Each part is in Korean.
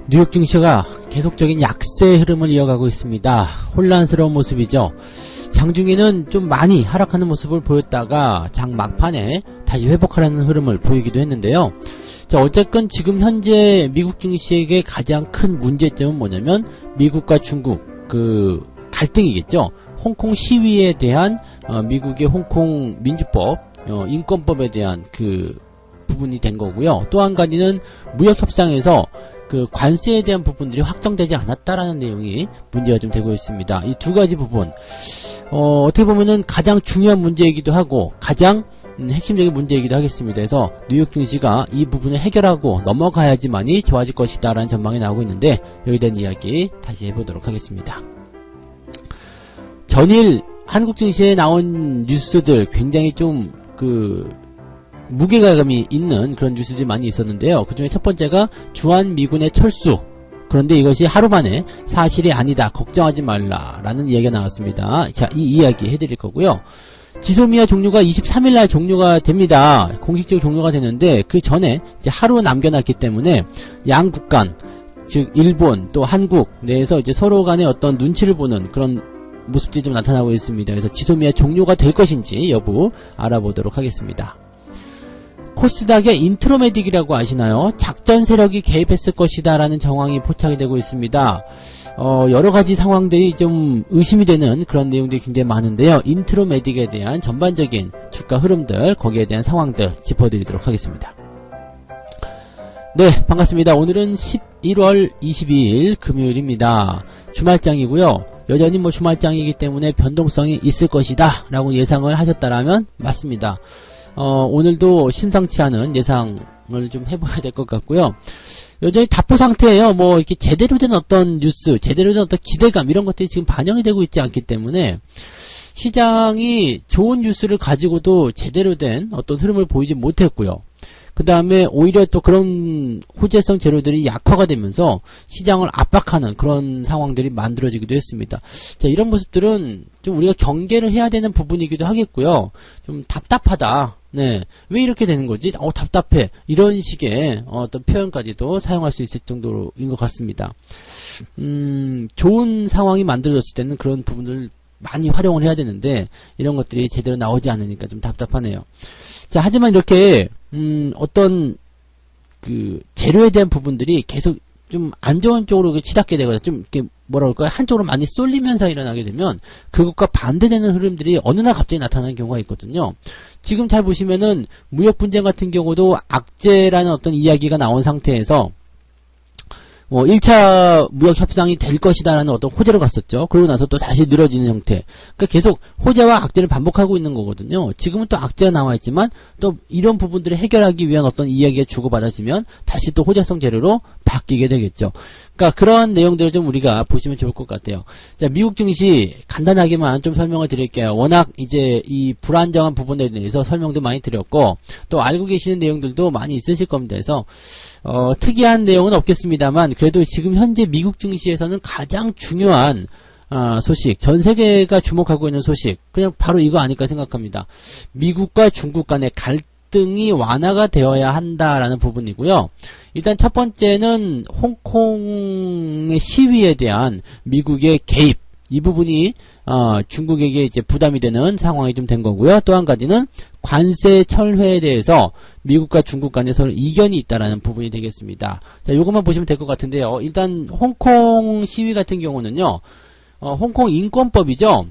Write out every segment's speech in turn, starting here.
뉴욕 증시가 계속적인 약세 흐름을 이어가고 있습니다. 혼란스러운 모습이죠. 장중에는 좀 많이 하락하는 모습을 보였다가 장 막판에 다시 회복하려는 흐름을 보이기도 했는데요. 자, 어쨌건 지금 현재 미국 증시에게 가장 큰 문제점은 뭐냐면 미국과 중국 그 갈등이겠죠. 홍콩 시위에 대한 미국의 홍콩 민주법, 인권법에 대한 그 부분이 된 거고요. 또 한 가지는 무역 협상에서 그 관세에 대한 부분들이 확정되지 않았다라는 내용이 문제가 좀 되고 있습니다. 이 두 가지 부분 어떻게 보면은 가장 중요한 문제이기도 하고 가장 핵심적인 문제이기도 하겠습니다. 그래서 뉴욕 증시가 이 부분을 해결하고 넘어가야지만이 좋아질 것이다 라는 전망이 나오고 있는데 여기에 대한 이야기 다시 해보도록 하겠습니다. 전일 한국 증시에 나온 뉴스들 굉장히 좀 무게감이 있는 그런 뉴스들이 많이 있었는데요. 그 중에 첫 번째가 주한미군의 철수. 그런데 이것이 하루 만에 사실이 아니다. 걱정하지 말라라는 이야기가 나왔습니다. 자, 이 이야기 해드릴 거고요. 지소미아 종료가 23일날 종료가 됩니다. 공식적으로 종료가 되는데 그 전에 이제 하루 남겨놨기 때문에 양국 간, 즉 일본 또 한국 내에서 이제 서로 간의 어떤 눈치를 보는 그런 모습들이 좀 나타나고 있습니다. 그래서 지소미아 종료가 될 것인지 여부 알아보도록 하겠습니다. 코스닥의 인트로메딕이라고 아시나요? 작전 세력이 개입했을 것이다 라는 정황이 포착이 되고 있습니다. 여러가지 상황들이 좀 의심이 되는 그런 내용들이 굉장히 많은데요. 인트로메딕에 대한 전반적인 주가 흐름들, 거기에 대한 상황들 짚어드리도록 하겠습니다. 네, 반갑습니다. 오늘은 11월 22일 금요일입니다. 주말장이고요. 여전히 주말장이기 때문에 변동성이 있을 것이다 라고 예상을 하셨다라면 맞습니다. 오늘도 심상치 않은 예상을 좀 해봐야 될 것 같고요. 여전히 답보 상태예요. 이렇게 제대로 된 어떤 뉴스, 제대로 된 어떤 기대감, 이런 것들이 지금 반영이 되고 있지 않기 때문에 시장이 좋은 뉴스를 가지고도 제대로 된 어떤 흐름을 보이지 못했고요. 그 다음에 오히려 또 그런 호재성 재료들이 약화가 되면서 시장을 압박하는 그런 상황들이 만들어지기도 했습니다. 자, 이런 모습들은 좀 우리가 경계를 해야 되는 부분이기도 하겠고요. 좀 답답하다. 네. 왜 이렇게 되는 거지? 답답해. 이런 식의 어떤 표현까지도 사용할 수 있을 정도인 것 같습니다. 좋은 상황이 만들어졌을 때는 그런 부분을 많이 활용을 해야 되는데 이런 것들이 제대로 나오지 않으니까 좀 답답하네요. 자, 하지만 이렇게 어떤 재료에 대한 부분들이 계속 좀 안 좋은 쪽으로 치닫게 되거나 좀 이렇게 한쪽으로 많이 쏠리면서 일어나게 되면 그것과 반대되는 흐름들이 어느 날 갑자기 나타나는 경우가 있거든요. 지금 잘 보시면은 무역 분쟁 같은 경우도 악재라는 어떤 이야기가 나온 상태에서 1차 무역 협상이 될 것이다라는 어떤 호재로 갔었죠. 그러고 나서 또 다시 늘어지는 형태. 그러니까 계속 호재와 악재를 반복하고 있는 거거든요. 지금은 또 악재가 나와 있지만 또 이런 부분들을 해결하기 위한 어떤 이야기가 주고받아지면 다시 또 호재성 재료로 바뀌게 되겠죠. 그러니까 그런 내용들을 좀 우리가 보시면 좋을 것 같아요. 자, 미국 증시 간단하게만 좀 설명을 드릴게요. 워낙 이제 이 불안정한 부분에 대해서 설명도 많이 드렸고 또 알고 계시는 내용들도 많이 있으실 겁니다. 그래서 특이한 내용은 없겠습니다만 그래도 지금 현재 미국 증시에서는 가장 중요한 소식, 전 세계가 주목하고 있는 소식, 그냥 바로 이거 아닐까 생각합니다. 미국과 중국 간의 갈등이 완화가 되어야 한다라는 부분이고요. 일단 첫 번째는 홍콩의 시위에 대한 미국의 개입, 이 부분이 중국에게 이제 부담이 되는 상황이 좀 된 거고요. 또 한 가지는 관세 철회에 대해서 미국과 중국 간에 서로 이견이 있다라는 부분이 되겠습니다. 자, 요것만 보시면 될 것 같은데요. 일단 홍콩 시위 같은 경우는요. 홍콩 인권법이죠.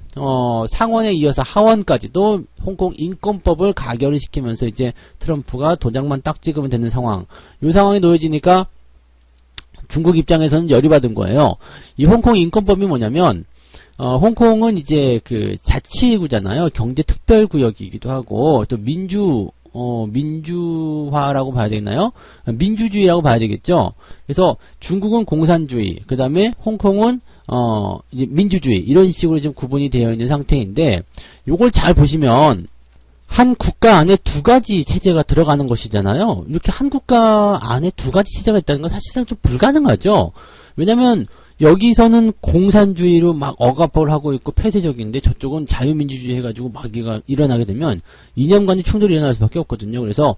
상원에 이어서 하원까지도 홍콩 인권법을 가결을 시키면서 이제 트럼프가 도장만 딱 찍으면 되는 상황. 이 상황이 놓여지니까 중국 입장에서는 열이 받은 거예요. 이 홍콩 인권법이 뭐냐면 홍콩은 이제 자치구잖아요. 경제특별구역이기도 하고 또 민주화라고 봐야 되나요? 민주주의라고 봐야 되겠죠. 그래서 중국은 공산주의, 그 다음에 홍콩은 이제 민주주의, 이런 식으로 좀 구분이 되어 있는 상태인데 요걸 잘 보시면 한 국가 안에 두 가지 체제가 들어가는 것이잖아요. 이렇게 한 국가 안에 두 가지 체제가 있다는 건 사실상 좀 불가능하죠. 왜냐면 여기서는 공산주의로 막 억압을 하고 있고 폐쇄적인데 저쪽은 자유민주주의 해가지고 막 일어나게 되면 이념간의 충돌이 일어날 수밖에 없거든요. 그래서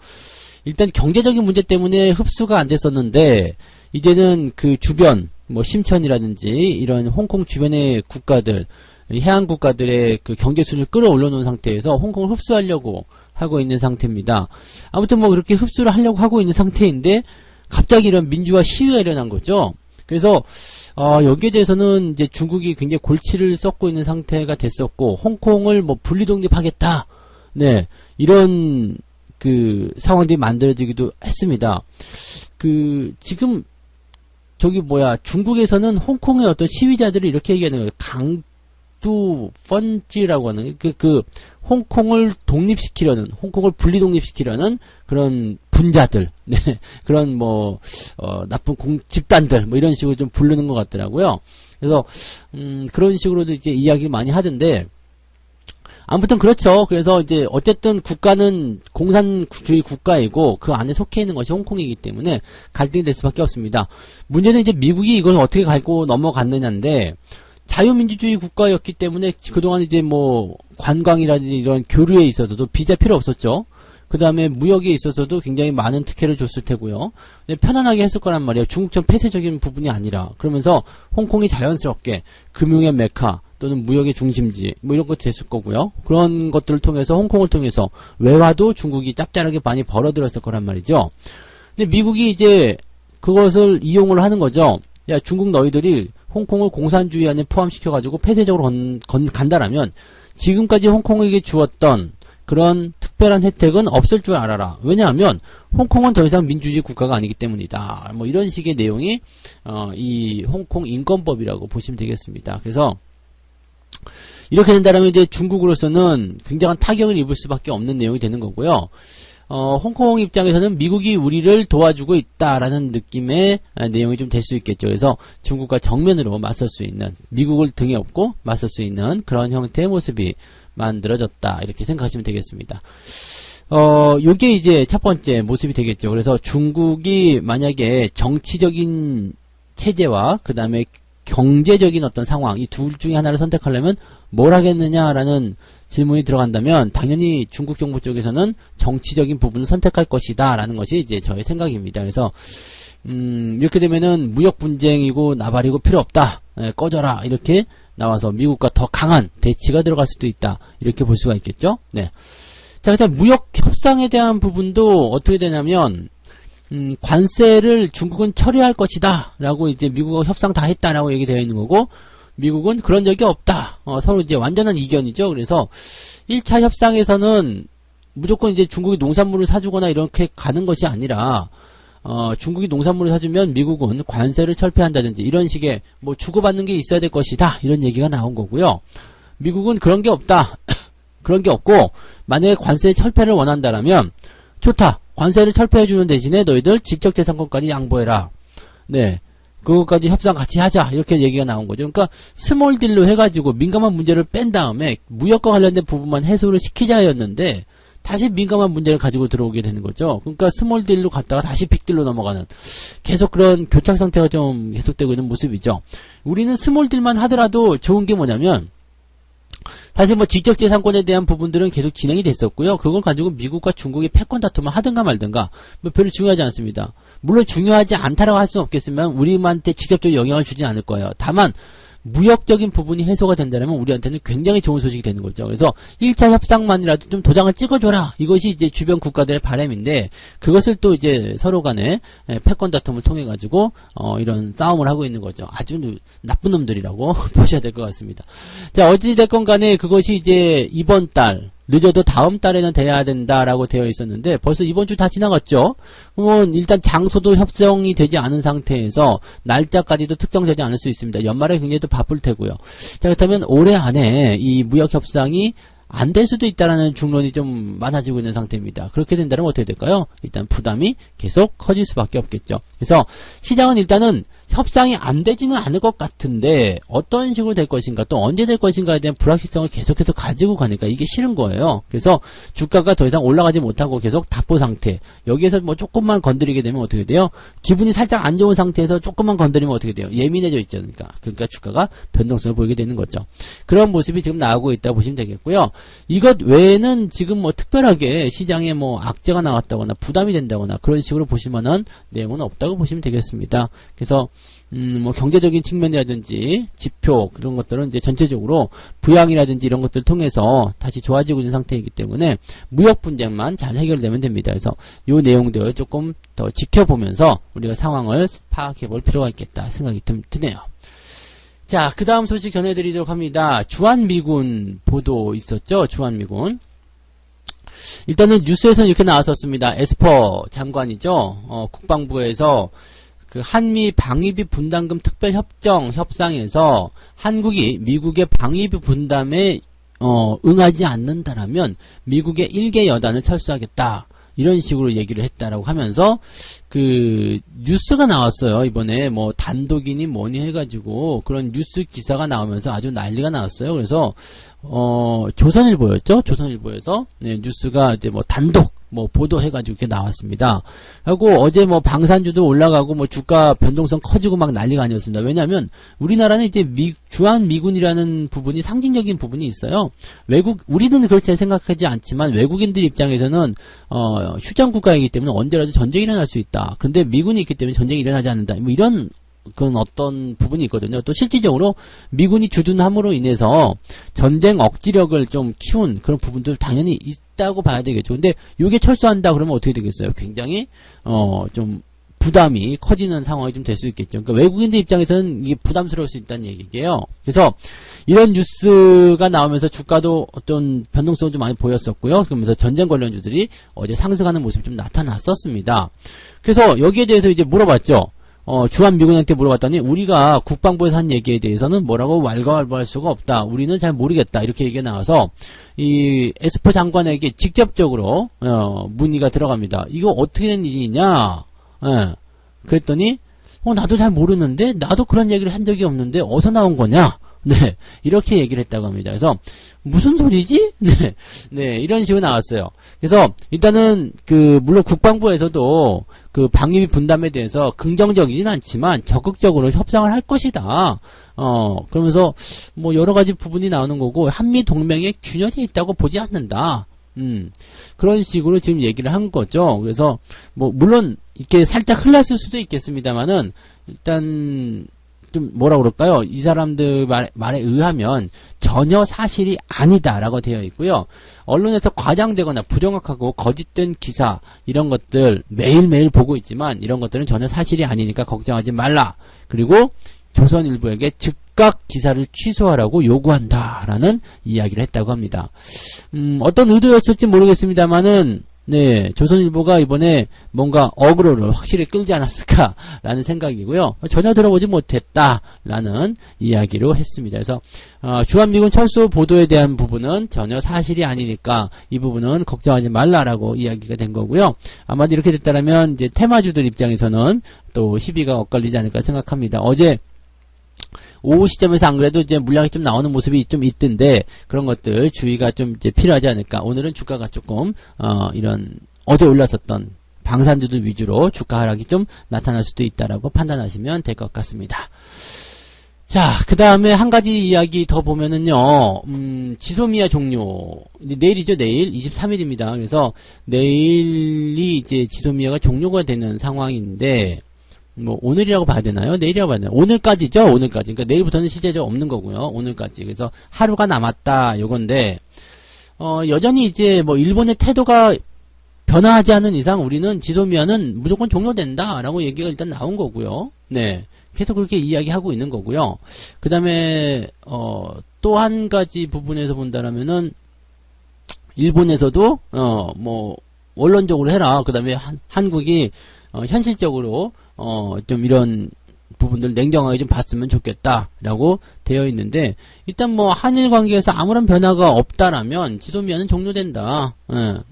일단 경제적인 문제 때문에 흡수가 안 됐었는데 이제는 그 주변, 뭐 심천이라든지 이런 홍콩 주변의 국가들, 해안 국가들의 그 경제 수준을 끌어올려 놓은 상태에서 홍콩을 흡수하려고 하고 있는 상태입니다. 아무튼 뭐 그렇게 흡수를 하려고 하고 있는 상태인데 갑자기 이런 민주화 시위가 일어난 거죠. 그래서 여기에 대해서는 이제 중국이 굉장히 골치를 썩고 있는 상태가 됐었고, 홍콩을 뭐 분리독립하겠다, 네, 이런 그 상황들이 만들어지기도 했습니다. 지금 중국에서는 홍콩의 어떤 시위자들을 이렇게 얘기하는 거예요. 강두 펀지라고 하는 홍콩을 독립시키려는, 홍콩을 분리독립시키려는 그런 분자들, 네, 그런 나쁜 집단들, 뭐 이런 식으로 좀 부르는 것 같더라고요. 그래서, 그런 식으로도 이제 이야기 많이 하던데, 아무튼 그렇죠. 그래서 이제 어쨌든 국가는 공산주의 국가이고 그 안에 속해 있는 것이 홍콩이기 때문에 갈등이 될 수밖에 없습니다. 문제는 이제 미국이 이걸 어떻게 갈고 넘어갔느냐인데, 자유민주주의 국가였기 때문에 그동안 이제 뭐 관광이라든지 이런 교류에 있어서도 비자 필요 없었죠. 그 다음에 무역에 있어서도 굉장히 많은 특혜를 줬을 테고요. 편안하게 했을 거란 말이에요. 중국처럼 폐쇄적인 부분이 아니라. 그러면서 홍콩이 자연스럽게 금융의 메카 또는 무역의 중심지 뭐 이런 것 됐을 거고요. 그런 것들을 통해서 홍콩을 통해서 외화도 중국이 짭짤하게 많이 벌어들였을 거란 말이죠. 근데 미국이 이제 그것을 이용을 하는 거죠. 야, 중국 너희들이 홍콩을 공산주의 안에 포함시켜가지고 폐쇄적으로 간다라면 지금까지 홍콩에게 주었던 그런 특별한 혜택은 없을 줄 알아라. 왜냐하면 홍콩은 더 이상 민주주의 국가가 아니기 때문이다. 뭐 이런 식의 내용이 이 홍콩 인권법이라고 보시면 되겠습니다. 그래서 이렇게 된다면 이제 중국으로서는 굉장한 타격을 입을 수밖에 없는 내용이 되는 거고요. 홍콩 입장에서는 미국이 우리를 도와주고 있다라는 느낌의 내용이 좀 될 수 있겠죠. 그래서 중국과 정면으로 맞설 수 있는, 미국을 등에 업고 맞설 수 있는 그런 형태의 모습이 만들어졌다. 이렇게 생각하시면 되겠습니다. 요게 이제 첫 번째 모습이 되겠죠. 그래서 중국이 만약에 정치적인 체제와 그 다음에 경제적인 어떤 상황, 이 둘 중에 하나를 선택하려면 뭘 하겠느냐라는 질문이 들어간다면 당연히 중국 정부 쪽에서는 정치적인 부분을 선택할 것이다 라는 것이 이제 저의 생각입니다. 그래서 이렇게 되면은 무역 분쟁이고 나발이고 필요 없다, 꺼져라, 이렇게 나와서 미국과 더 강한 대치가 들어갈 수도 있다, 이렇게 볼 수가 있겠죠. 네. 자, 그다음 무역 협상에 대한 부분도 어떻게 되냐면 관세를 중국은 처리할 것이다 라고 이제 미국하고 협상 다 했다라고 얘기되어 있는 거고, 미국은 그런 적이 없다. 서로 이제 완전한 이견이죠. 그래서 1차 협상에서는 무조건 이제 중국이 농산물을 사주거나 이렇게 가는 것이 아니라, 중국이 농산물을 사주면 미국은 관세를 철폐한다든지 이런 식의 뭐 주고받는 게 있어야 될 것이다, 이런 얘기가 나온 거고요. 미국은 그런 게 없다. 그런 게 없고, 만약에 관세 철폐를 원한다라면 좋다. 관세를 철폐해주는 대신에 너희들 지적재산권까지 양보해라. 네. 그것까지 협상 같이 하자, 이렇게 얘기가 나온 거죠. 그러니까 스몰 딜로 해가지고 민감한 문제를 뺀 다음에 무역과 관련된 부분만 해소를 시키자였는데 다시 민감한 문제를 가지고 들어오게 되는 거죠. 그러니까 스몰 딜로 갔다가 다시 빅 딜로 넘어가는, 계속 그런 교착 상태가 좀 계속되고 있는 모습이죠. 우리는 스몰 딜만 하더라도 좋은 게 뭐냐면, 사실 뭐 지적재산권에 대한 부분들은 계속 진행이 됐었고요. 그걸 가지고 미국과 중국이 패권 다툼을 하든가 말든가 뭐 별로 중요하지 않습니다. 물론 중요하지 않다라고 할 수는 없겠지만 우리한테 직접적으로 영향을 주진 않을 거예요. 다만 무역적인 부분이 해소가 된다면 우리한테는 굉장히 좋은 소식이 되는 거죠. 그래서 1차 협상만이라도 좀 도장을 찍어줘라, 이것이 이제 주변 국가들의 바람인데, 그것을 또 이제 서로 간에 패권 다툼을 통해 가지고 이런 싸움을 하고 있는 거죠. 아주 나쁜 놈들이라고 보셔야 될 것 같습니다. 자, 어찌됐건 간에 그것이 이제 이번 달, 늦어도 다음 달에는 돼야 된다라고 되어 있었는데 벌써 이번 주 다 지나갔죠. 그러면 일단 장소도 협정이 되지 않은 상태에서 날짜까지도 특정되지 않을 수 있습니다. 연말에 굉장히 또 바쁠 테고요. 자, 그렇다면 올해 안에 이 무역 협상이 안 될 수도 있다라는 중론이 좀 많아지고 있는 상태입니다. 그렇게 된다면 어떻게 될까요? 일단 부담이 계속 커질 수밖에 없겠죠. 그래서 시장은 일단은 협상이 안 되지는 않을 것 같은데 어떤 식으로 될 것인가 또 언제 될 것인가에 대한 불확실성을 계속해서 가지고 가니까 이게 싫은 거예요. 그래서 주가가 더 이상 올라가지 못하고 계속 답보 상태. 여기에서 뭐 조금만 건드리게 되면 어떻게 돼요? 기분이 살짝 안 좋은 상태에서 조금만 건드리면 어떻게 돼요? 예민해져 있지 않습니까? 그러니까 주가가 변동성을 보이게 되는 거죠. 그런 모습이 지금 나오고 있다고 보시면 되겠고요. 이것 외에는 지금 뭐 특별하게 시장에 뭐 악재가 나왔다거나 부담이 된다거나 그런 식으로 보시면은 내용은 없다고 보시면 되겠습니다. 그래서 뭐 경제적인 측면이라든지 지표 그런 것들은 이제 전체적으로 부양이라든지 이런 것들을 통해서 다시 좋아지고 있는 상태이기 때문에 무역 분쟁만 잘 해결되면 됩니다. 그래서 요 내용들 조금 더 지켜보면서 우리가 상황을 파악해 볼 필요가 있겠다 생각이 드네요. 자, 그 다음 소식 전해드리도록 합니다. 주한미군 보도 있었죠? 주한미군. 일단은 뉴스에서는 이렇게 나왔었습니다. 에스퍼 장관이죠. 국방부에서 그 한미 방위비 분담금 특별협정 협상에서 한국이 미국의 방위비 분담에 응하지 않는다라면 미국의 1개 여단을 철수하겠다. 이런 식으로 얘기를 했다라고 하면서 그 뉴스가 나왔어요. 이번에 뭐 단독이니 뭐니 해가지고 그런 뉴스 기사가 나오면서 아주 난리가 나왔어요. 그래서 조선일보였죠. 조선일보에서 네, 뉴스가 이제 뭐 단독 뭐 보도해가지고 이렇게 나왔습니다. 하고 어제 뭐 방산주도 올라가고 뭐 주가 변동성 커지고 막 난리가 아니었습니다. 왜냐하면 우리나라는 이제 주한미군이라는 부분이 상징적인 부분이 있어요. 우리는 그렇게 생각하지 않지만 외국인들 입장에서는 휴전 국가이기 때문에 언제라도 전쟁이 일어날 수 있다. 그런데 미군이 있기 때문에 전쟁이 일어나지 않는다. 뭐 이런 그런 어떤 부분이 있거든요. 또 실질적으로 미군이 주둔함으로 인해서 전쟁 억지력을 좀 키운 그런 부분도 당연히 있다고 봐야 되겠죠. 근데 이게 철수한다 그러면 어떻게 되겠어요? 굉장히 좀 부담이 커지는 상황이 좀 될 수 있겠죠. 그러니까 외국인들 입장에서는 이게 부담스러울 수 있다는 얘기예요. 그래서 이런 뉴스가 나오면서 주가도 어떤 변동성을 좀 많이 보였었고요. 그러면서 전쟁 관련주들이 어제 상승하는 모습이 좀 나타났었습니다. 그래서 여기에 대해서 이제 물어봤죠. 주한미군한테 물어봤더니 우리가 국방부에서 한 얘기에 대해서는 뭐라고 왈가왈부할 수가 없다. 우리는 잘 모르겠다. 이렇게 얘기가 나와서 이 에스퍼 장관에게 직접적으로 문의가 들어갑니다. 이거 어떻게 된 일이냐? 예. 그랬더니 나도 잘 모르는데 나도 그런 얘기를 한 적이 없는데 어디서 나온 거냐? 네. 이렇게 얘기를 했다고 합니다. 그래서 무슨 소리지? 네. 네, 이런 식으로 나왔어요. 그래서 일단은 물론 국방부에서도 그 방위비 분담에 대해서 긍정적이진 않지만 적극적으로 협상을 할 것이다. 그러면서 뭐 여러 가지 부분이 나오는 거고 한미 동맹에 균열이 있다고 보지 않는다. 그런 식으로 지금 얘기를 한 거죠. 그래서 뭐 물론 이렇게 살짝 흘렀을 수도 있겠습니다만은 일단 좀 뭐라 그럴까요? 이 사람들 말에 의하면 전혀 사실이 아니다라고 되어 있고요. 언론에서 과장되거나 부정확하고 거짓된 기사 이런 것들 매일매일 보고 있지만 이런 것들은 전혀 사실이 아니니까 걱정하지 말라. 그리고 조선일보에게 즉각 기사를 취소하라고 요구한다라는 이야기를 했다고 합니다. 어떤 의도였을지 모르겠습니다만은 네, 조선일보가 이번에 뭔가 어그로를 확실히 끌지 않았을까라는 생각이고요. 전혀 들어보지 못했다라는 이야기로 했습니다. 그래서 주한미군 철수 보도에 대한 부분은 전혀 사실이 아니니까 이 부분은 걱정하지 말라라고 이야기가 된 거고요. 아마도 이렇게 됐다라면 이제 테마주들 입장에서는 또 시비가 엇갈리지 않을까 생각합니다. 어제 오후 시점에서 안 그래도 이제 물량이 좀 나오는 모습이 좀 있던데 그런 것들 주의가 좀 이제 필요하지 않을까. 오늘은 주가가 조금 이런 어제 올랐었던 방산주들 위주로 주가 하락이 좀 나타날 수도 있다라고 판단하시면 될 것 같습니다. 자, 그 다음에 한 가지 이야기 더 보면은요, 지소미아 종료. 내일이죠, 내일. 23일입니다. 그래서 내일이 이제 지소미아가 종료가 되는 상황인데, 뭐 오늘이라고 봐야 되나요? 내일이라고 봐야 되나요? 오늘까지죠. 오늘까지. 그러니까 내일부터는 실제적으로 없는 거고요. 오늘까지. 그래서 하루가 남았다. 요건데 여전히 이제 뭐 일본의 태도가 변화하지 않는 이상 우리는 지소미아는 무조건 종료된다라고 얘기가 일단 나온 거고요. 네. 계속 그렇게 이야기하고 있는 거고요. 그다음에 또 한 가지 부분에서 본다라면은 일본에서도 뭐 원론적으로 해라. 그다음에 한국이 현실적으로 좀 이런 부분들 냉정하게 좀 봤으면 좋겠다라고 되어 있는데, 일단 뭐 한일 관계에서 아무런 변화가 없다라면 지소미아는 종료된다.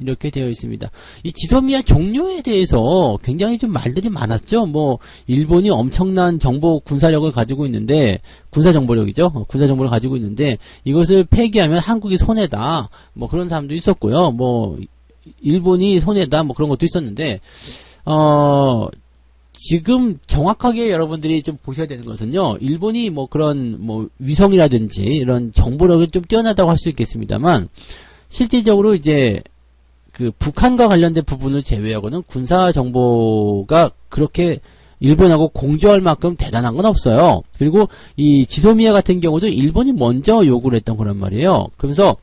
이렇게 되어 있습니다. 이 지소미아 종료에 대해서 굉장히 좀 말들이 많았죠. 뭐 일본이 엄청난 정보 군사력을 가지고 있는데, 군사 정보력이죠. 군사 정보를 가지고 있는데 이것을 폐기하면 한국이 손해다. 뭐 그런 사람도 있었고요. 뭐 일본이 손해다. 뭐 그런 것도 있었는데, 지금 정확하게 여러분들이 좀 보셔야 되는 것은요, 일본이 뭐 그런 뭐 위성이라든지 이런 정보력이 좀 뛰어나다고 할 수 있겠습니다만, 실질적으로 이제 그 북한과 관련된 부분을 제외하고는 군사 정보가 그렇게 일본하고 공조할 만큼 대단한 건 없어요. 그리고 이 지소미아 같은 경우도 일본이 먼저 요구를 했던 거란 말이에요. 그러면서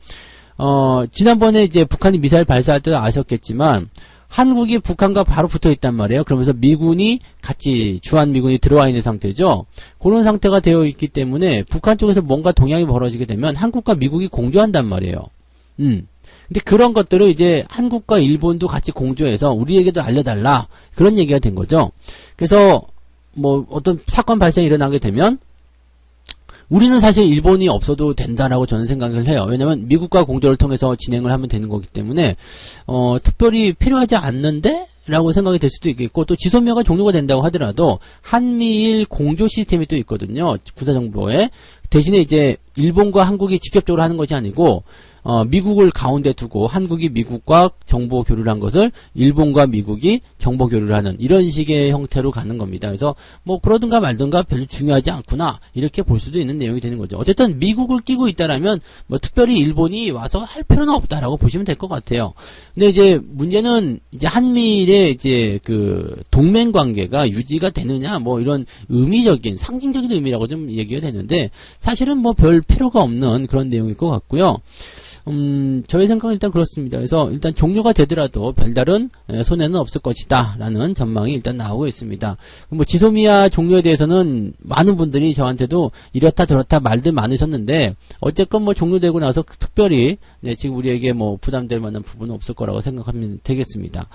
지난번에 이제 북한이 미사일 발사할 때도 아셨겠지만, 한국이 북한과 바로 붙어 있단 말이에요. 그러면서 미군이 같이 주한미군이 들어와 있는 상태죠. 그런 상태가 되어 있기 때문에 북한 쪽에서 뭔가 동향이 벌어지게 되면 한국과 미국이 공조한단 말이에요. 근데 그런 것들을 이제 한국과 일본도 같이 공조해서 우리에게도 알려달라. 그런 얘기가 된 거죠. 그래서 뭐 어떤 사건 발생이 일어나게 되면 우리는 사실 일본이 없어도 된다라고 저는 생각을 해요. 왜냐면 미국과 공조를 통해서 진행을 하면 되는 거기 때문에 특별히 필요하지 않는데? 라고 생각이 될 수도 있겠고, 또 지소미아가 종료가 된다고 하더라도 한미일 공조 시스템이 또 있거든요. 군사정보에. 대신에 이제 일본과 한국이 직접적으로 하는 것이 아니고 미국을 가운데 두고 한국이 미국과 정보 교류를 한 것을 일본과 미국이 정보 교류를 하는 이런 식의 형태로 가는 겁니다. 그래서 뭐 그러든가 말든가 별로 중요하지 않구나 이렇게 볼 수도 있는 내용이 되는 거죠. 어쨌든 미국을 끼고 있다라면 뭐 특별히 일본이 와서 할 필요는 없다라고 보시면 될 것 같아요. 근데 이제 문제는 이제 한미일의 이제 그 동맹 관계가 유지가 되느냐 뭐 이런 의미적인 상징적인 의미라고 좀 얘기가 되는데 사실은 뭐 별 필요가 없는 그런 내용일 것 같고요. 저의 생각은 일단 그렇습니다. 그래서 일단 종료가 되더라도 별다른 손해는 없을 것이다 라는 전망이 일단 나오고 있습니다. 뭐 지소미아 종료에 대해서는 많은 분들이 저한테도 이렇다 저렇다 말들 많으셨는데 어쨌건 뭐 종료되고 나서 특별히 지금 우리에게 뭐 부담될 만한 부분은 없을 거라고 생각하면 되겠습니다.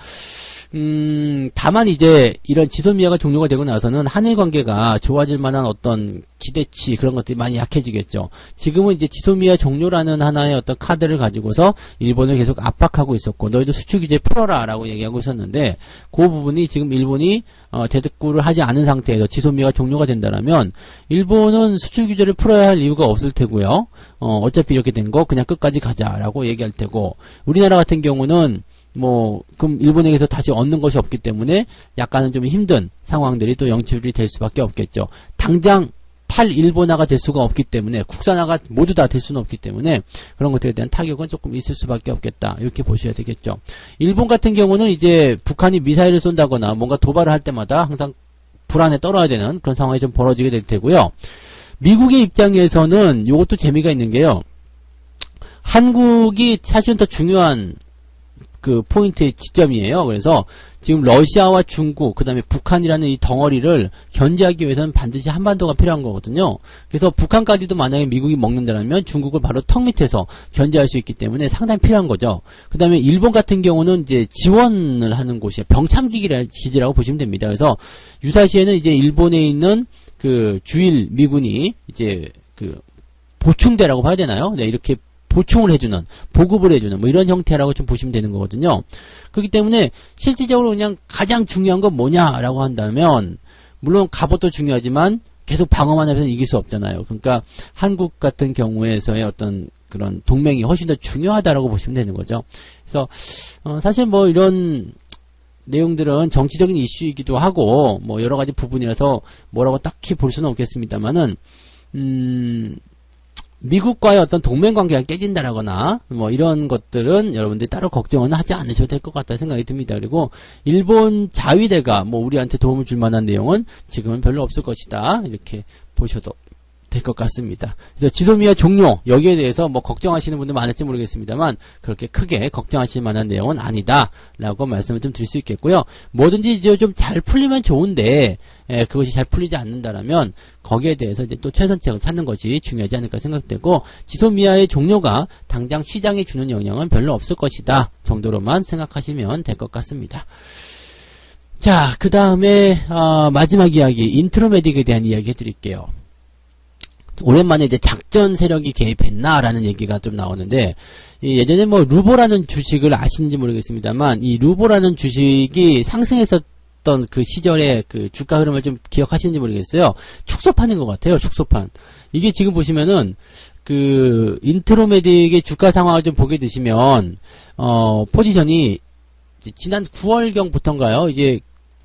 다만 이제 이런 지소미아가 종료가 되고 나서는 한일 관계가 좋아질 만한 어떤 기대치 그런 것들이 많이 약해지겠죠. 지금은 이제 지소미아 종료라는 하나의 어떤 카드를 가지고서 일본을 계속 압박하고 있었고 너희도 수출 규제 풀어라 라고 얘기하고 있었는데 그 부분이 지금 일본이 대듭구를 하지 않은 상태에서 지소미아가 종료가 된다라면 일본은 수출 규제를 풀어야 할 이유가 없을 테고요. 어차피 이렇게 된 거 그냥 끝까지 가자라고 얘기할 테고 우리나라 같은 경우는 뭐 그럼 일본에게서 다시 얻는 것이 없기 때문에 약간은 좀 힘든 상황들이 또 연출이 될 수밖에 없겠죠. 당장 탈일본화가 될 수가 없기 때문에 국산화가 모두 다 될 수는 없기 때문에 그런 것들에 대한 타격은 조금 있을 수밖에 없겠다 이렇게 보셔야 되겠죠. 일본 같은 경우는 이제 북한이 미사일을 쏜다거나 뭔가 도발을 할 때마다 항상 불안에 떨어야 되는 그런 상황이 좀 벌어지게 될 테고요. 미국의 입장에서는 이것도 재미가 있는 게요. 한국이 사실은 더 중요한 그 포인트의 지점이에요. 그래서 지금 러시아와 중국 그다음에 북한이라는 이 덩어리를 견제하기 위해서는 반드시 한반도가 필요한 거거든요. 그래서 북한까지도 만약에 미국이 먹는다면 중국을 바로 턱 밑에서 견제할 수 있기 때문에 상당히 필요한 거죠. 그다음에 일본 같은 경우는 이제 지원을 하는 곳이에요. 병참기지라고 보시면 됩니다. 그래서 유사시에는 이제 일본에 있는 그 주일 미군이 이제 그 보충대라고 봐야 되나요? 네, 이렇게 보충을 해주는, 보급을 해주는, 뭐 이런 형태라고 좀 보시면 되는 거거든요. 그렇기 때문에 실질적으로 그냥 가장 중요한 건 뭐냐라고 한다면, 물론 갑옷도 중요하지만 계속 방어만 하면 이길 수 없잖아요. 그러니까 한국 같은 경우에서의 어떤 그런 동맹이 훨씬 더 중요하다라고 보시면 되는 거죠. 그래서 사실 뭐 이런 내용들은 정치적인 이슈이기도 하고 뭐 여러 가지 부분이라서 뭐라고 딱히 볼 수는 없겠습니다만은 미국과의 어떤 동맹관계가 깨진다라거나 뭐 이런 것들은 여러분들이 따로 걱정은 하지 않으셔도 될 것 같다 생각이 듭니다. 그리고 일본 자위대가 뭐 우리한테 도움을 줄 만한 내용은 지금은 별로 없을 것이다 이렇게 보셔도 될 것 같습니다. 그래서 지소미아 종료 여기에 대해서 뭐 걱정하시는 분들 많을지 모르겠습니다만 그렇게 크게 걱정하실 만한 내용은 아니다라고 말씀을 좀 드릴 수 있겠고요. 뭐든지 이제 좀 잘 풀리면 좋은데 그것이 잘 풀리지 않는다라면 거기에 대해서 이제 또 최선책을 찾는 것이 중요하지 않을까 생각되고 지소미아의 종료가 당장 시장에 주는 영향은 별로 없을 것이다 정도로만 생각하시면 될 것 같습니다. 자, 그 다음에 마지막 이야기, 인트로메딕에 대한 이야기 해드릴게요. 오랜만에 이제 작전 세력이 개입했나라는 얘기가 좀 나오는데, 예전에 뭐 루보라는 주식을 아시는지 모르겠습니다만, 이 루보라는 주식이 상승했었던 그 시절의 그 주가 흐름을 좀 기억하시는지 모르겠어요. 축소판인 것 같아요. 축소판. 이게 지금 보시면은 그 인트로메딕의 주가 상황을 좀 보게 되시면 포지션이 지난 9월경부터인가요? 이제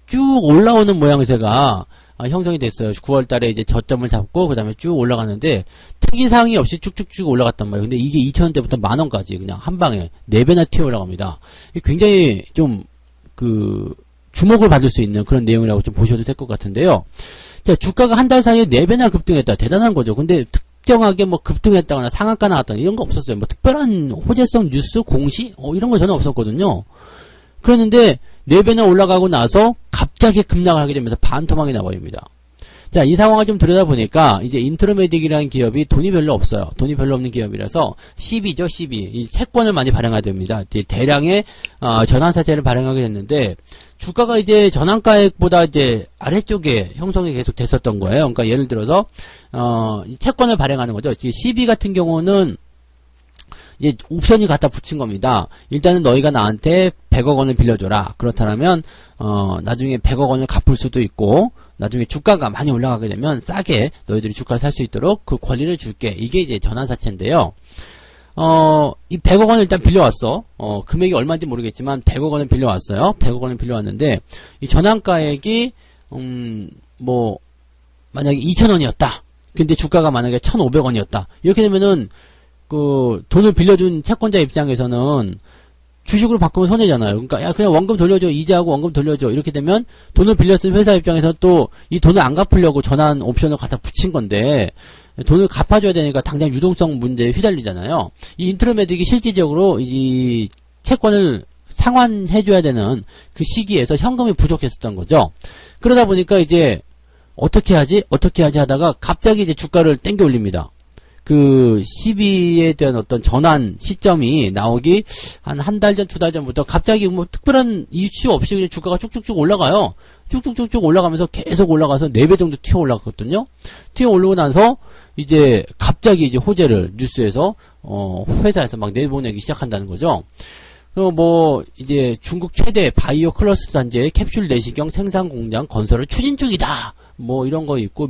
쭉 올라오는 모양새가 형성이 됐어요. 9월 달에 이제 저점을 잡고, 그 다음에 쭉 올라가는데, 특이사항이 없이 쭉쭉쭉 올라갔단 말이에요. 근데 이게 2,000원대부터 만원까지 그냥 한 방에 4배나 튀어 올라갑니다. 굉장히 좀, 주목을 받을 수 있는 그런 내용이라고 좀 보셔도 될 것 같은데요. 자, 주가가 한 달 사이에 4배나 급등했다. 대단한 거죠. 근데 특정하게 뭐 급등했다거나 상한가 나왔다거나 이런 거 없었어요. 뭐 특별한 호재성 뉴스, 공시? 이런 거 전혀 없었거든요. 그랬는데, 4배나 올라가고 나서 갑자기 급락을 하게 되면서 반토막이 나버립니다. 자, 이 상황을 좀 들여다보니까 이제 인트로메딕이라는 기업이 돈이 별로 없어요. 돈이 별로 없는 기업이라서 CB죠, CB. 이 채권을 많이 발행하게 됩니다. 대량의 전환사채를 발행하게 됐는데 주가가 이제 전환가액보다 이제 아래쪽에 형성이 계속 됐었던 거예요. 그러니까 예를 들어서 이 채권을 발행하는 거죠. CB 같은 경우는 이제 옵션이 갖다 붙인 겁니다. 일단은 너희가 나한테 100억 원을 빌려줘라. 그렇다면 나중에 100억 원을 갚을 수도 있고, 나중에 주가가 많이 올라가게 되면 싸게 너희들이 주가를 살 수 있도록 그 권리를 줄게. 이게 이제 전환사채인데요. 이 100억 원을 일단 빌려왔어. 금액이 얼마인지 모르겠지만 100억 원을 빌려왔어요. 100억 원을 빌려왔는데 이 전환가액이 뭐 만약에 2,000원이었다. 근데 주가가 만약에 1,500원이었다. 이렇게 되면은 그 돈을 빌려준 채권자 입장에서는 주식으로 바꾸면 손해잖아요. 그러니까 야 그냥 원금 돌려줘, 이자하고 원금 돌려줘. 이렇게 되면 돈을 빌렸은 회사 입장에서 또 이 돈을 안 갚으려고 전환 옵션을 갖다 붙인 건데 돈을 갚아줘야 되니까 당장 유동성 문제에 휘달리잖아요. 이 인트로메딕이 실질적으로 이 채권을 상환해줘야 되는 그 시기에서 현금이 부족했었던 거죠. 그러다 보니까 이제 어떻게 하지 하다가 갑자기 이제 주가를 땡겨 올립니다. 그 CB에 대한 어떤 전환 시점이 나오기 한 달 전, 2달 전부터 갑자기 뭐 특별한 이유 없이 그냥 주가가 쭉쭉쭉 올라가요. 쭉쭉쭉쭉 올라가면서 계속 올라가서 4배 정도 튀어 올라갔거든요. 튀어 오르고 나서 이제 갑자기 이제 호재를 뉴스에서 회사에서 막 내보내기 시작한다는 거죠. 뭐 이제 중국 최대 바이오 클러스터 단지의 캡슐 내시경 생산 공장 건설을 추진 중이다. 뭐 이런 거 있고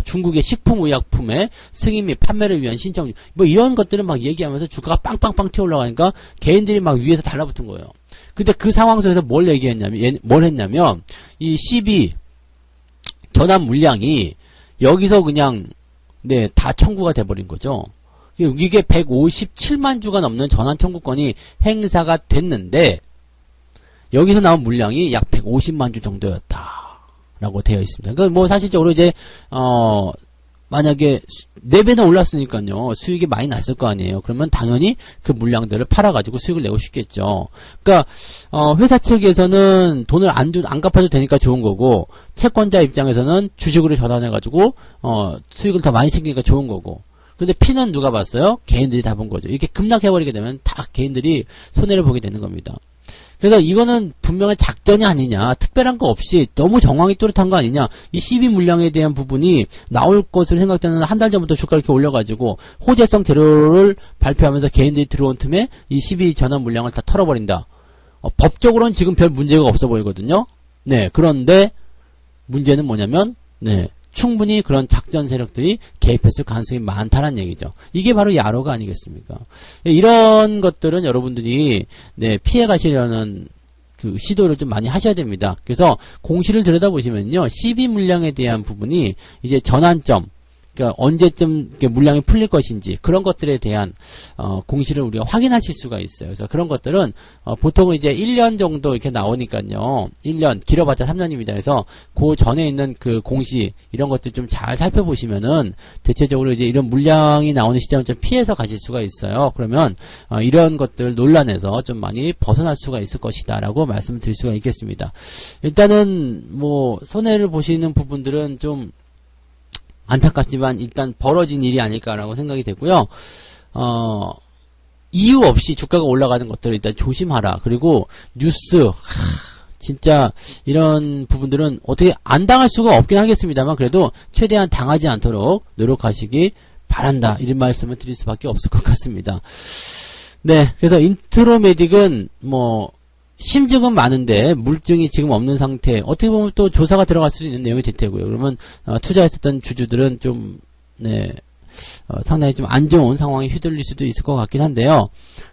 중국의 식품의약품의 승인 및 판매를 위한 신청, 뭐 이런 것들을 막 얘기하면서 주가가 빵빵빵 튀어 올라가니까 개인들이 막 위에서 달라붙은 거예요. 근데 그 상황 속에서 뭘 했냐면, 이 CB 전환 물량이 여기서 그냥, 다 청구가 돼버린 거죠. 이게 157만 주가 넘는 전환 청구권이 행사가 됐는데, 여기서 나온 물량이 약 150만 주 정도였다. 라고 되어 있습니다. 그러니까 뭐 사실적으로 이제 만약에 4배나 올랐으니까요. 수익이 많이 났을 거 아니에요. 그러면 당연히 그 물량들을 팔아가지고 수익을 내고 싶겠죠. 그러니까 회사 측에서는 돈을 안 갚아도 되니까 좋은 거고, 채권자 입장에서는 주식으로 전환해가지고 수익을 더 많이 챙기니까 좋은 거고. 근데 피는 누가 봤어요? 개인들이 다 본 거죠. 이렇게 급락해버리게 되면 다 개인들이 손해를 보게 되는 겁니다. 그래서 이거는 분명히 작전이 아니냐, 특별한 거 없이 너무 정황이 뚜렷한 거 아니냐, 이 CB 물량에 대한 부분이 나올 것으로 생각되는 한 달 전부터 주가를 이렇게 올려가지고 호재성 재료를 발표하면서 개인들이 들어온 틈에 이 CB 전환 물량을 다 털어버린다. 법적으로는 지금 별 문제가 없어 보이거든요. 그런데 문제는 뭐냐면 충분히 그런 작전 세력들이 개입했을 가능성이 많다는 얘기죠. 이게 바로 야로가 아니겠습니까? 이런 것들은 여러분들이 피해 가시려는 그 시도를 좀 많이 하셔야 됩니다. 그래서 공시를 들여다보시면요, CB 물량에 대한 부분이 이제 전환점, 그러니까 언제쯤 물량이 풀릴 것인지 그런 것들에 대한 공시를 우리가 확인하실 수가 있어요. 그래서 그런 것들은 보통은 이제 1년 정도 이렇게 나오니까요. 1년, 길어봤자 3년입니다. 그래서 그 전에 있는 그 공시 이런 것들 좀 잘 살펴보시면은 대체적으로 이제 이런 물량이 나오는 시점을 좀 피해서 가실 수가 있어요. 그러면 이런 것들 논란에서 좀 많이 벗어날 수가 있을 것이다라고 말씀을 드릴 수가 있겠습니다. 일단은 뭐 손해를 보시는 부분들은 좀 안타깝지만 일단 벌어진 일이 아닐까라고 생각이 되고요. 이유 없이 주가가 올라가는 것들을 일단 조심하라. 그리고 뉴스 진짜 이런 부분들은 어떻게 안 당할 수가 없긴 하겠습니다만 그래도 최대한 당하지 않도록 노력하시기 바란다. 이런 말씀을 드릴 수밖에 없을 것 같습니다. 네, 그래서 인트로메딕은 뭐 심증은 많은데 물증이 지금 없는 상태. 어떻게 보면 또 조사가 들어갈 수도 있는 내용이 될 테고요. 그러면 투자했었던 주주들은 좀 상당히 좀 안 좋은 상황에 휘둘릴 수도 있을 것 같긴 한데요.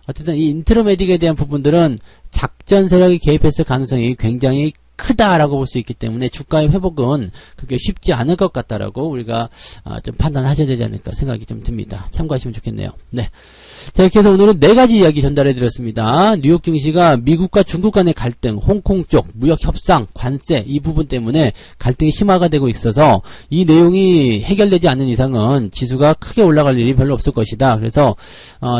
어쨌든 이 인트로메딕에 대한 부분들은 작전 세력이 개입했을 가능성이 굉장히 크다라고 볼 수 있기 때문에 주가의 회복은 그렇게 쉽지 않을 것 같다라고 우리가 좀 판단하셔야 되지 않을까 생각이 좀 듭니다. 참고하시면 좋겠네요. 네. 자, 이렇게 해서 오늘은 4가지 이야기 전달해 드렸습니다. 뉴욕 증시가 미국과 중국 간의 갈등, 홍콩 쪽 무역 협상, 관세 이 부분 때문에 갈등이 심화가 되고 있어서 이 내용이 해결되지 않는 이상은 지수가 크게 올라갈 일이 별로 없을 것이다. 그래서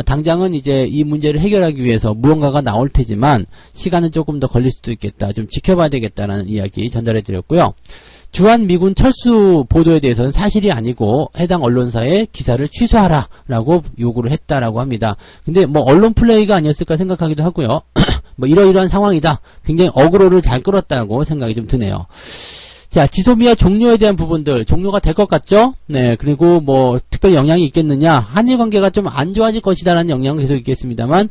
당장은 이제 이 문제를 해결하기 위해서 무언가가 나올 테지만 시간은 조금 더 걸릴 수도 있겠다. 좀 지켜봐야 되겠다라는 이야기 전달해 드렸고요. 주한 미군 철수 보도에 대해서는 사실이 아니고 해당 언론사의 기사를 취소하라라고 요구를 했다라고 합니다. 근데 뭐 언론 플레이가 아니었을까 생각하기도 하고요. 뭐 이러이러한 상황이다. 굉장히 어그로를 잘 끌었다고 생각이 좀 드네요. 자, 지소미아 종료에 대한 부분들 종료가 될 것 같죠? 네, 그리고 뭐 특별히 영향이 있겠느냐? 한일 관계가 좀 안 좋아질 것이다라는 영향은 계속 있겠습니다만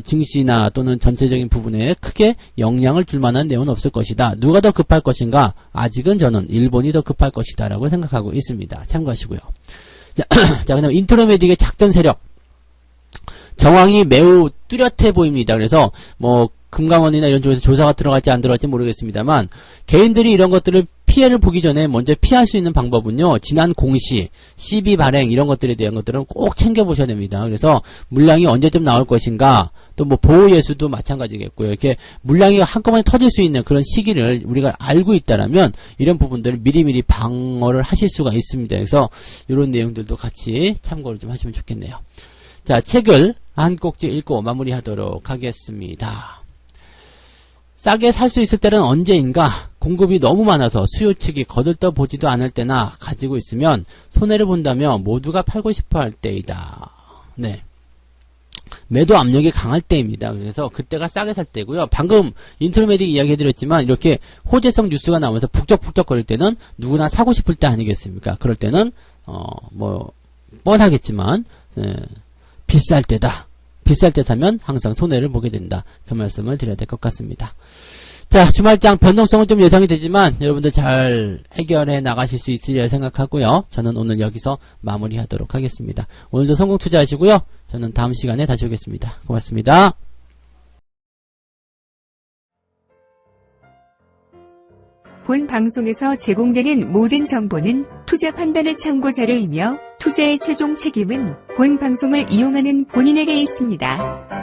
증시나 또는 전체적인 부분에 크게 영향을 줄 만한 내용은 없을 것이다. 누가 더 급할 것인가? 아직은 저는 일본이 더 급할 것이다라고 생각하고 있습니다. 참고하시고요. 자, 그다음 인트로메딕의 작전 세력 정황이 매우 뚜렷해 보입니다. 그래서 뭐 금감원이나 이런 쪽에서 조사가 들어갈지 안 들어갈지 모르겠습니다만 개인들이 이런 것들을 피해를 보기 전에 먼저 피할 수 있는 방법은요. 지난 공시, CB 발행 이런 것들에 대한 것들은 꼭 챙겨보셔야 됩니다. 그래서 물량이 언제쯤 나올 것인가 또 뭐 보호예수도 마찬가지겠고요. 이렇게 물량이 한꺼번에 터질 수 있는 그런 시기를 우리가 알고 있다라면 이런 부분들을 미리미리 방어를 하실 수가 있습니다. 그래서 이런 내용들도 같이 참고를 좀 하시면 좋겠네요. 자, 책을 한 꼭지 읽고 마무리하도록 하겠습니다. 싸게 살 수 있을 때는 언제인가? 공급이 너무 많아서 수요 측이 거들떠 보지도 않을 때나 가지고 있으면 손해를 본다면 모두가 팔고 싶어 할 때이다. 네. 매도 압력이 강할 때입니다. 그래서 그때가 싸게 살 때고요. 방금 인트로메딕 이야기 해드렸지만 이렇게 호재성 뉴스가 나오면서 북적북적 거릴 때는 누구나 사고 싶을 때 아니겠습니까? 그럴 때는 뭐 뻔하겠지만 비쌀 때다. 비쌀 때 사면 항상 손해를 보게 된다. 그 말씀을 드려야 될 것 같습니다. 자, 주말장 변동성은 좀 예상이 되지만 여러분들 잘 해결해 나가실 수 있으리라 생각하고요. 저는 오늘 여기서 마무리하도록 하겠습니다. 오늘도 성공 투자하시고요. 저는 다음 시간에 다시 오겠습니다. 고맙습니다. 본 방송에서 제공되는 모든 정보는 투자 판단의 참고 자료이며 투자의 최종 책임은 본 방송을 이용하는 본인에게 있습니다.